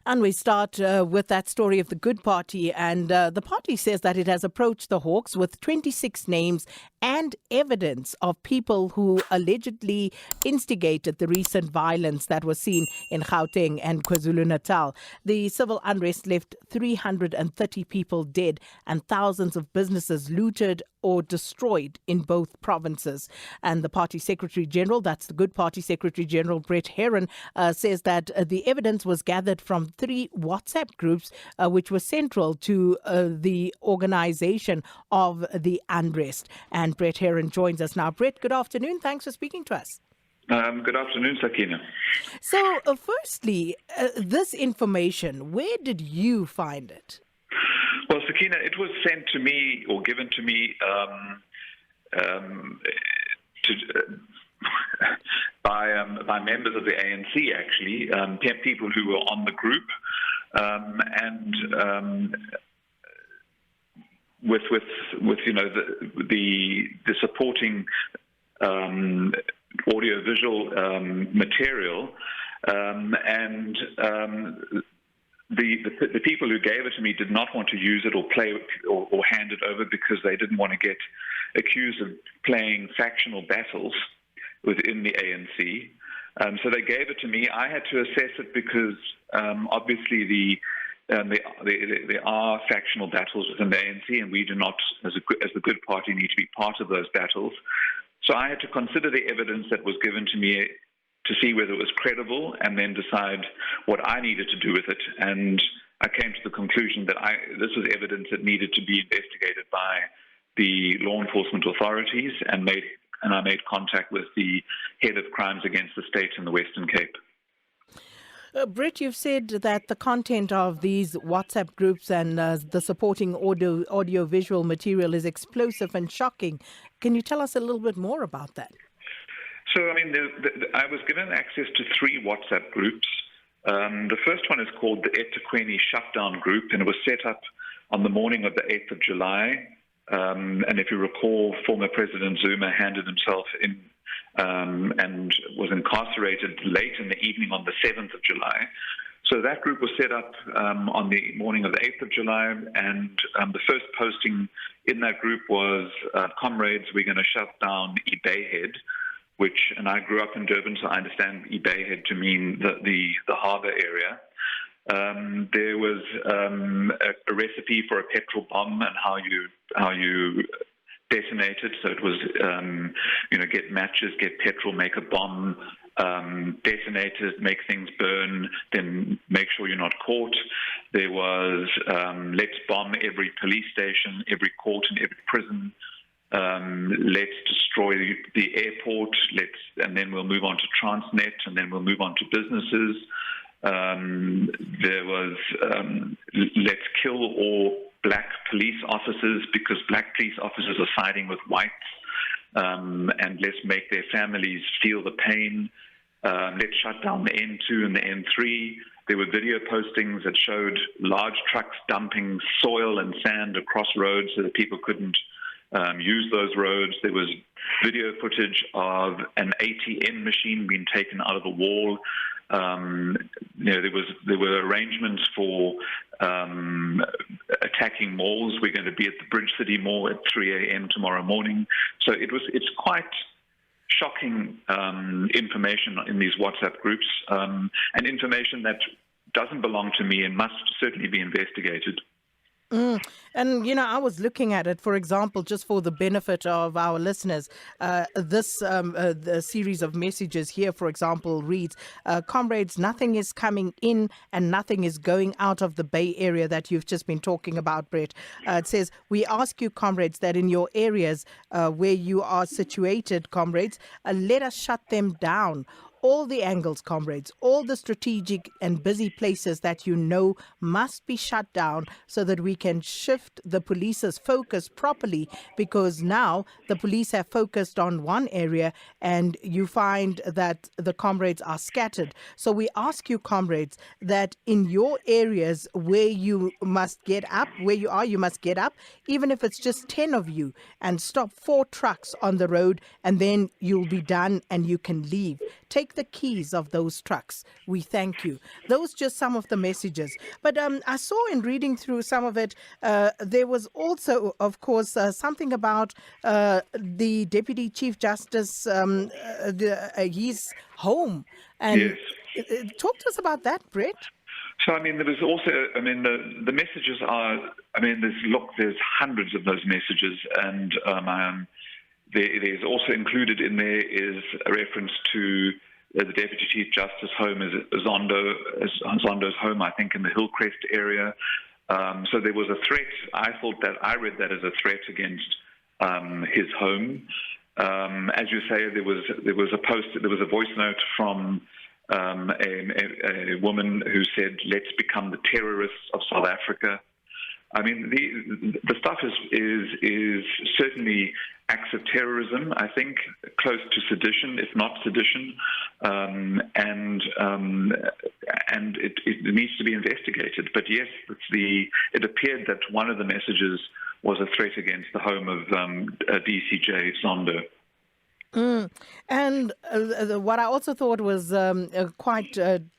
And we start with that story of the Good Party. And the party says that it has approached the Hawks with 26 names and evidence of people who allegedly instigated the recent violence that was seen in Gauteng and KwaZulu-Natal. The civil unrest left 330 people dead and thousands of businesses looted or destroyed in both provinces. And the party secretary general, that's the Good Party Secretary General Brett Herron, says that the evidence was gathered from 3 WhatsApp groups which were central to the organization of the unrest. And Brett Herron joins us now. Brett, good afternoon. Thanks for speaking to us. Good afternoon, Sakina. So, firstly, this information, where did you find it? Well, Sakina, it was sent to me or given to me by members of the ANC, actually, people who were on the group, and with the supporting audio-visual material, and the people who gave it to me did not want to use it or play or hand it over because they didn't want to get accused of playing factional battles within the ANC. So they gave it to me. I had to assess it because obviously there are factional battles within the ANC, and we do not, as the Good Party, need to be part of those battles. So I had to consider the evidence that was given to me to see whether it was credible and then decide what I needed to do with it. And I came to the conclusion that this was evidence that needed to be investigated by the law enforcement authorities, and I made contact with the head of crimes against the state in the Western Cape. Britt, you've said that the content of these WhatsApp groups and the supporting audio-visual material is explosive and shocking. Can you tell us a little bit more about that? So, I mean, I was given access to 3 WhatsApp groups. The first one is called the eThekwini Shutdown Group, and it was set up on the morning of the 8th of July. And if you recall, former President Zuma handed himself in and was incarcerated late in the evening on the 7th of July. So that group was set up on the morning of the 8th of July, and the first posting in that group was, Comrades, we're going to shut down Bayhead, and I grew up in Durban, so I understand Bayhead to mean the harbour area. There was a recipe for a petrol bomb and how you detonate it. So it was, get matches, get petrol, make a bomb, detonate it, make things burn, then make sure you're not caught. There was let's bomb every police station, every court and every prison. Let's destroy the airport, and then we'll move on to Transnet, and then we'll move on to businesses. There was let's kill all black police officers because black police officers are siding with whites, and let's make their families feel the pain. Let's shut down the N2 and the N3. There were video postings that showed large trucks dumping soil and sand across roads so that people couldn't use those roads. There was video footage of an ATM machine being taken out of the wall. There were arrangements for attacking malls. We're going to be at the Bridge City Mall at 3 a.m. tomorrow morning. So it's quite shocking information in these WhatsApp groups, and information that doesn't belong to me and must certainly be investigated. And, I was looking at it, for example, just for the benefit of our listeners. The series of messages here, for example, reads, Comrades, nothing is coming in and nothing is going out of the Bay Area that you've just been talking about, Brett. It says, we ask you, comrades, that in your areas where you are situated, comrades, let us shut them down. All the angles, comrades, all the strategic and busy places that must be shut down so that we can shift the police's focus properly, because now the police have focused on one area and you find that the comrades are scattered. So we ask you, comrades, that in your areas where you must get up, you must get up, even if it's just 10 of you, and stop 4 trucks on the road, and then you'll be done and you can leave. Take the keys of those trucks. We thank you. Those just some of the messages. But I saw in reading through some of it, there was also, of course, something about the Deputy Chief Justice, his home. And Yes. talk to us about that, Brett. So, I mean, there was also, I mean, the messages are, I mean, there's hundreds of those messages, and there's also included in there is a reference to the Deputy Chief Justice home as Zondo's home, I think, in the Hillcrest area. So there was a threat. I read that as a threat against his home. As you say, there was a voice note from a woman who said, "Let's become the terrorists of South Africa." I mean, the stuff is certainly acts of terrorism, I think, close to sedition, if not sedition, and it needs to be investigated. But yes, it appeared that one of the messages was a threat against the home of DCJ Zondo. And what I also thought was quite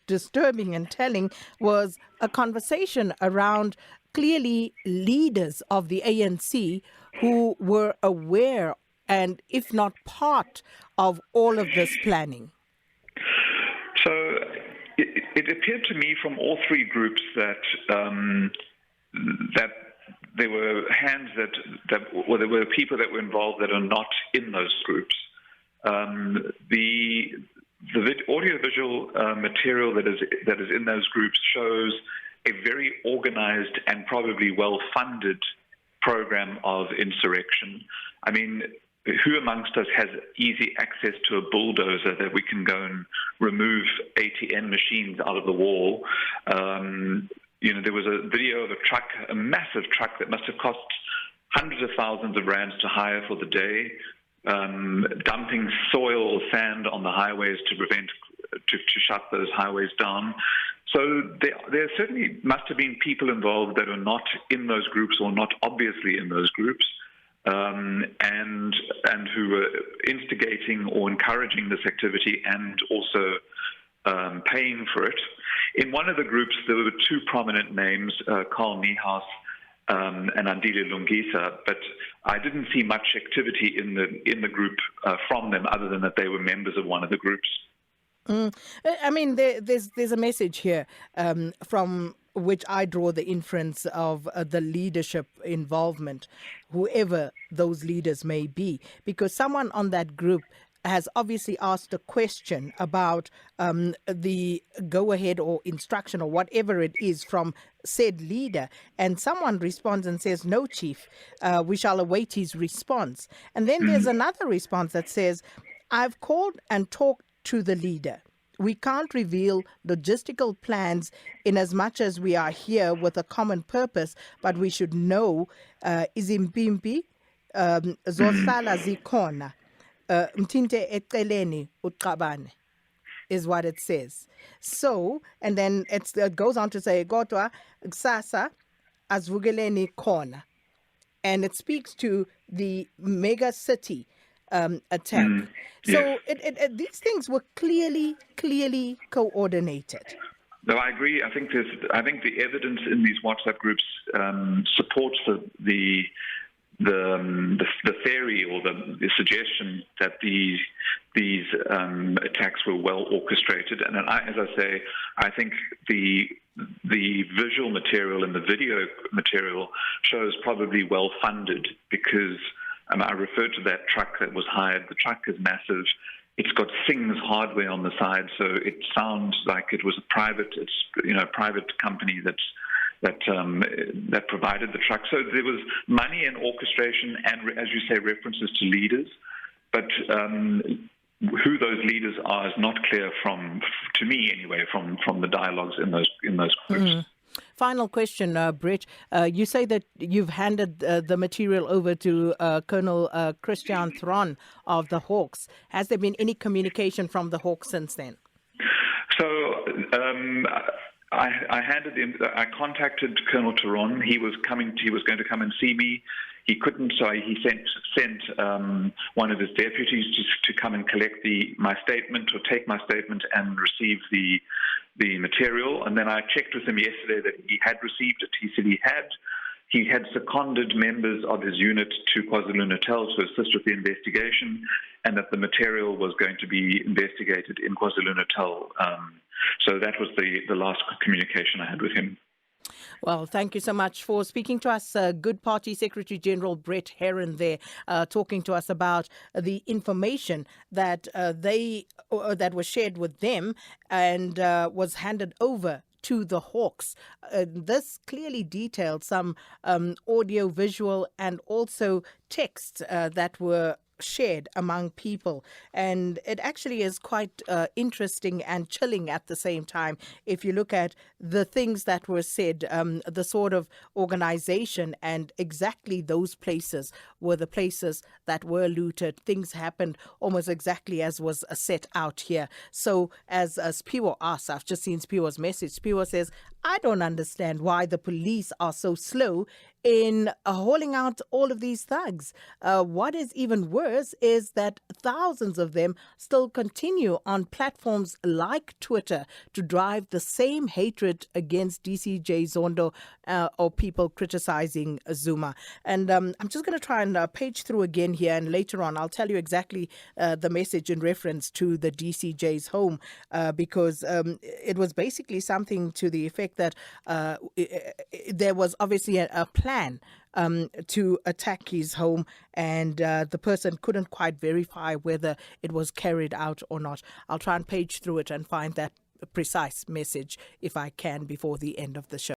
disturbing and telling was a conversation around clearly leaders of the ANC who were aware and, if not part of all of this planning. So it appeared to me from all three groups that there were hands there were people that were involved that are not in those groups. The audiovisual material that is in those groups shows a very organized and probably well-funded program of insurrection. I mean, who amongst us has easy access to a bulldozer that we can go and remove ATM machines out of the wall? There was a video of a truck, a massive truck that must have cost hundreds of thousands of rands to hire for the day, dumping soil or sand on the highways to shut those highways down. So there certainly must have been people involved that are not in those groups or not obviously in those groups, and who were instigating or encouraging this activity and also paying for it. In one of the groups, there were two prominent names, Carl Niehaus and Andile Lungisa, but I didn't see much activity in the group from them, other than that they were members of one of the groups. I mean, there's a message here from which I draw the inference of the leadership involvement, whoever those leaders may be, because someone on that group has obviously asked a question about the go-ahead or instruction or whatever it is from said leader. And someone responds and says, "No, Chief, we shall await his response." And then there's another response that says, "I've called and talked to the leader. We can't reveal logistical plans in as much as we are here with a common purpose, but we should know izimpimpi zohlala zikhona. Mtinte eceleni uqabane," is what it says. So, and then it goes on to say, "Kodwa kusasa asivukeleni khona." And it speaks to the mega city attack. So these things were clearly coordinated. No, I agree. I think the evidence in these WhatsApp groups supports the theory or the suggestion that these attacks were well orchestrated. And as I say, I think the visual material and the video material shows probably well funded, because I referred to that truck that was hired. The truck is massive. It's got Sing's hardware on the side, so it sounds like it was a private company that provided the truck. So there was money and orchestration, and as you say, references to leaders. But who those leaders are is not clear to me anyway, from the dialogues in those groups. Final question, Brett. You say that you've handed the material over to Colonel Christian Thron of the Hawks. Has there been any communication from the Hawks since then? So I handed him. I contacted Colonel Tehron. He was coming. He was going to come and see me. He couldn't, so he sent one of his deputies to come and collect my statement or take my statement and receive the material. And then I checked with him yesterday that he had received it. He said he had. He had seconded members of his unit to KwaZulu-Natal to assist with the investigation, and that the material was going to be investigated in KwaZulu-Natal. So that was the last communication I had with him. Well, thank you so much for speaking to us. Good Party Secretary General Brett Herron there, talking to us about the information that that was shared with them and was handed over to the Hawks. This clearly detailed some audio, visual, and also text that were shared among people, and it actually is quite interesting and chilling at the same time if you look at the things that were said. The sort of organization and exactly those places were the places that were looted. Things happened almost exactly as was set out here. So as Spiwo asks, I've just seen Spiwo's message. Spiwo says, I don't understand why the police are so slow in hauling out all of these thugs. What is even worse is that thousands of them still continue on platforms like Twitter to drive the same hatred against DCJ Zondo or people criticizing Zuma. And I'm just going to try and page through again here, and later on I'll tell you exactly the message in reference to the DCJ's home, because it was basically something to the effect that there was obviously a plan to attack his home, and the person couldn't quite verify whether it was carried out or not. I'll try and page through it and find that precise message if I can before the end of the show.